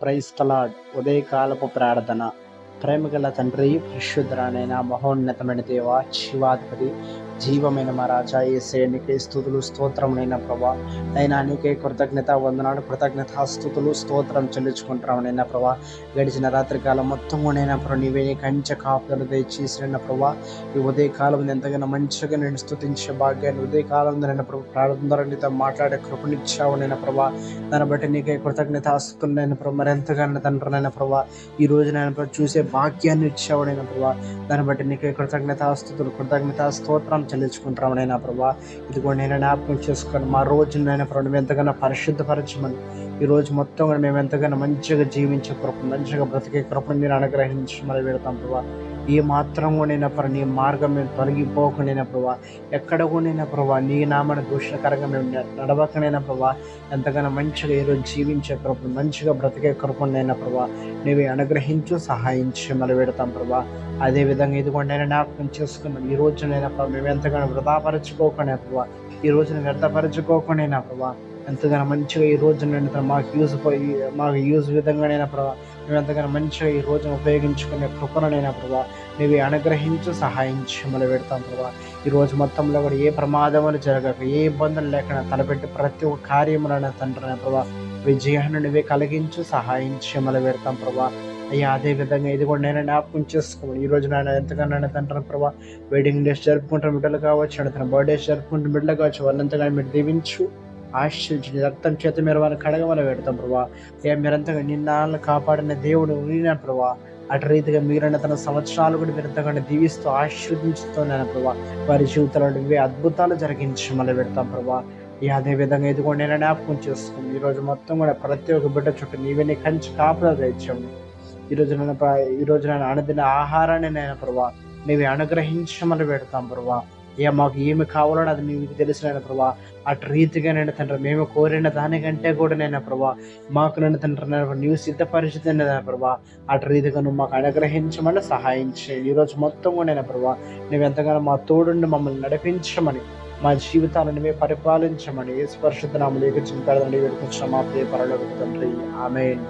Praise the lord. ఉదయకాలపు ప్రార్థన. ప్రేమగల తండ్రి, పరిశుద్ధుడైన మహోన్నతమైన దేవ, శివాధిపతి, జీవమైన మా రాజా యేసయ్య, నీకే స్తుతులు స్తోత్రములైన ప్రభా. అయినా నీకే కృతజ్ఞత వందనాలు, కృతజ్ఞత స్తుతులు స్తోత్రం చెల్లించుకుంటామనైనా ప్రభా. గడిచిన రాత్రికాలం మొత్తమునైనా ప్రభా నీవే నీ కంచె కాపుదలు దయచేసిన ప్రభా. ఈ ఉదయకాలం ఎంతగానో మంచిగా నేను స్తుతించే భాగ్యాన్ని, ఉదయకాలం నైనా ప్రభు ప్రార్థన నీతో మాట్లాడే కృపనిచ్చావునైనా ప్రభా. దాన్ని బట్టి నీకే కృతజ్ఞత స్తుతులైన ప్రభా. మరెంతగానో తండ్రినైనా ప్రభా ఈ రోజు నేను ప్రభు చూసే భాగ్యాన్ని ఇచ్చావునైనా ప్రభా. దాన్ని బట్టి నీకే కృతజ్ఞత స్తుతులు, కృతజ్ఞత స్తోత్రం చెల్లించుకుంటామనైనా ప్రభా. ఇదిగో నేను జ్ఞాపకం చేసుకొని మా రోజునైనా ప్రభు మేము ఎంతగానో పరిశుద్ధపరచమని, ఈ రోజు మొత్తం కూడా మేము ఎంతగానో మంచిగా జీవించే కృప, మంచిగా బ్రతికే కృపను మీరు అనుగ్రహించమని పెడతాం ప్రభా. ఏ మాత్రం కూడా ప్రభు నీ మార్గం మేము తొలగిపోకుండా ప్రభా, ఎక్కడ కూడా ప్రభా నీ నామన దూషణకరంగా మేము నడవకనైనా ప్రభా, ఎంతగానో మంచిగా ఈరోజు జీవించే కృపను, మంచిగా బ్రతికే కృపనైనా ప్రభా నీవి అనుగ్రహించు, సహాయించి మళ్ళీ పెడతాం ప్రభా. అదేవిధంగా ఇదిగోండి నేను జ్ఞాపకం చేసుకున్నాం ఈ రోజునైనా ప్రభా మేము ఎంతగానో వృధాపరచుకోకుండా ప్రభా, ఈ రోజున వ్యర్థపరచుకోకుండా ప్రభా, ఎంతగానో మంచిగా ఈ రోజు నేను మాకు యూజ్ విధంగానైనా ప్రభా మేము ఎంతగానో మంచిగా ఈ రోజును ఉపయోగించుకునే కృపనైనా ప్రభా నీవి అనుగ్రహించు, సహాయించి మళ్ళీ పెడతాం ప్రభా. ఈ రోజు మొత్తంలో కూడా ఏ ప్రమాదములు జరగక, ఏ ఇబ్బందులు లేకుండా తలపెట్టి ప్రతి ఒక్క కార్యములైనా తండ్రి ప్రభా విజయాన్ని నువ్వే కలిగించు, సహాయించి మళ్ళీ పెడతాం ప్రభా. అయ్యా అదే విధంగా ఇది కూడా నేను జ్ఞాపకం చేసుకోమని, ఈ రోజు నేను ఎంతగానో తండ్రి ప్రభా వెడ్డింగ్ డేస్ జరుపుకుంటున్న బిడ్డలు కావచ్చు, తన బర్త్డేస్ జరుపుకుంటున్న బిడ్డలు కావచ్చు, వాళ్ళంతగానో మీరు దీవించు, ఆశ్రయించి రక్తం చేత మీరు వాళ్ళని కడగమని పెడతాం ప్రభా. అయ్యా మీరంతగా నిన్నాళ్ళని కాపాడిన దేవుడు నేను ప్రభా. అటు రీతిగా మీరైన తన సంవత్సరాలు కూడా మీరు ఎంతగానో దీవిస్తూ ఆశీర్వదించుతున్నాను ప్రభా. వారి జీవితంలో ఇవే అద్భుతాలు జరిగించి మళ్ళీ పెడతాం ప్రభా. అదే విధంగా ఇది కూడా నేను జ్ఞాపకం చేసుకుని, ఈ రోజు మొత్తం కూడా ప్రతి ఒక్క బిడ్డ చుట్టూ నీవే నీ కంచి కాపుదల ఇచ్చాము. ఈ రోజు నేను అనుదిన ఆహారాన్ని నేను ప్రభా నీవి అనుగ్రహించమని పెడతాం ప్రభా. అయ్యా మాకు ఏమి కావాలో అది నీకు తెలిసిన ప్రభా. అటు రీతిగా నేను తండ్రి మేము కోరిన దానికంటే కూడా నేను ప్రభా మాకు నేను తండ్రి నీవు సిద్ధపరిచితే ప్రభా అటు రీతిగా నువ్వు మాకు అనుగ్రహించమని సహాయించే. ఈరోజు మొత్తం కూడా నేను ప్రభా నువ్వు ఎంతగానో మా తోడుండి మమ్మల్ని నడిపించమని, మా జీవితాలను నువ్వే పరిపాలించమని యేసు పరిశుద్ధ నామములో చిన్న వేడుకొచ్చిన మా ప్రియ పరలోకపు తండ్రి, ఆమేన్.